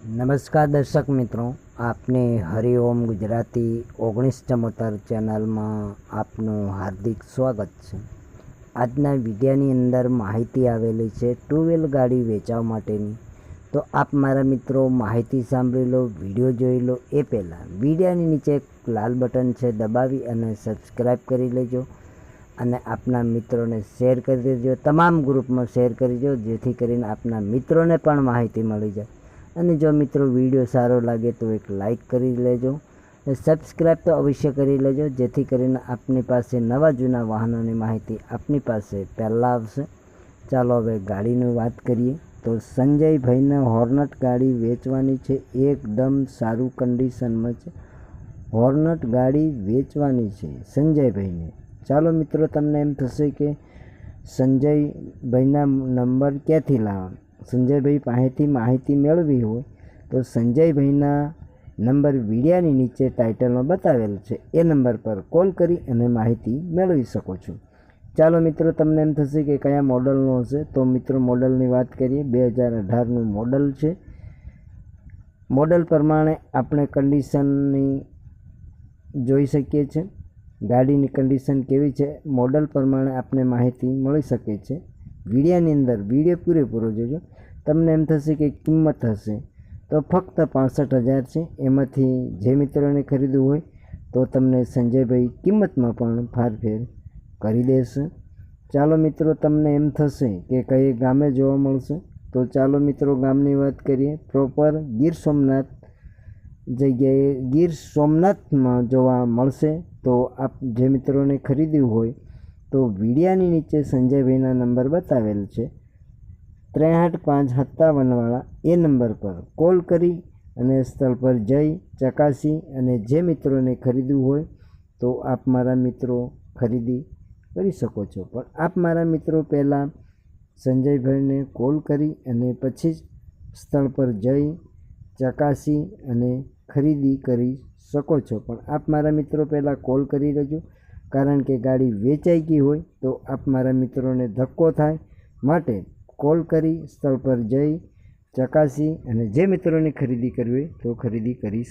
નમસ્કાર દર્શક મિત્રો, આપને હરિઓમ ગુજરાતી 1974 ચેનલમાં આપનું હાર્દિક સ્વાગત છે। આજના વિડીયોની અંદર માહિતી આવેલી છે ટુ વ્હીલ ગાડી વેચવા માટેની। તો આપ મારા મિત્રો માહિતી સાંભળી લો, વિડીયો જોઈ લો એ પહેલાં વિડીયોની નીચે એક લાલ બટન છે, દબાવી અને સબસ્ક્રાઈબ કરી લેજો અને આપના મિત્રોને શેર કરી દેજો, તમામ ગ્રુપમાં શેર કરજો, જેથી કરીને આપના મિત્રોને પણ માહિતી મળી જાય। અને જો મિત્રો વિડીયો સારો લાગે તો એક લાઈક કરી લેજો અને સબસ્ક્રાઈબ તો અવશ્ય કરી લેજો, જેથી કરીને આપની પાસે નવા જૂના વાહનોની માહિતી આપની પાસે પહેલાં આવશે। ચાલો હવે ગાડીની વાત કરીએ તો સંજયભાઈને હોર્નેટ ગાડી વેચવાની છે, એકદમ સારું કન્ડિશનમાં છે। હોર્નેટ ગાડી વેચવાની છે સંજયભાઈને। ચાલો મિત્રો, તમને એમ થશે કે સંજયભાઈના નંબર ક્યાંથી લાવવા, સંજયભાઈ પાસેથી માહિતી મેળવી હોય તો સંજયભાઈના નંબર વિડીયાની નીચે ટાઇટલમાં બતાવેલ છે, એ નંબર પર કોલ કરી અને માહિતી મેળવી શકો છો। ચાલો મિત્રો, તમને એમ થશે કે કયા મોડલનો હશે, તો મિત્રો મોડલની વાત કરીએ, 2018નું મોડલ છે। મોડલ પ્રમાણે આપણે કન્ડિશનની જોઈ શકીએ છીએ, ગાડીની કન્ડિશન કેવી છે મોડલ પ્રમાણે આપણે માહિતી મળી શકે છે। વિડીયાની અંદર વિડીયો પૂરેપૂરો જોજો, તમને એમ થશે કે કિંમત હશે તો ફક્ત 65,000 છે। એમાંથી જે મિત્રોને ખરીદવું હોય તો તમને સંજયભાઈ કિંમતમાં પણ ફારફેર કરી દેશે। ચાલો મિત્રો, તમને એમ થશે કે કઈ ગામે જોવા મળશે, તો ચાલો મિત્રો ગામની વાત કરીએ। પ્રોપર ગીર સોમનાથ જગ્યાએ ગીર સોમનાથમાં જોવા મળશે। તો આપ જે મિત્રોને ખરીદવું હોય તો વિડીયાની નીચે સંજયભાઈના નંબર બતાવેલ છે, 63,557 વાળા એ નંબર પર કોલ કરી અને સ્થળ પર જઈ ચકાસી અને જે મિત્રોને ખરીદવું હોય તો આપ મારા મિત્રો ખરીદી કરી શકો છો। પણ આપ મારા મિત્રો પહેલાં સંજયભાઈને કોલ કરી અને પછી જ સ્થળ પર જઈ ચકાસી અને ખરીદી કરી શકો છો। પણ આપ મારા મિત્રો પહેલાં કોલ કરી લેજો, કારણ કે ગાડી વેચાઈ ગઈ હોય તો આપ મારા મિત્રોને ધક્કો થાય, માટે કોલ કરી સ્થળ પર જઈ ચકાસી અને જે મિત્રોને ખરીદી કરવી હોય તો ખરીદી કરી શકો।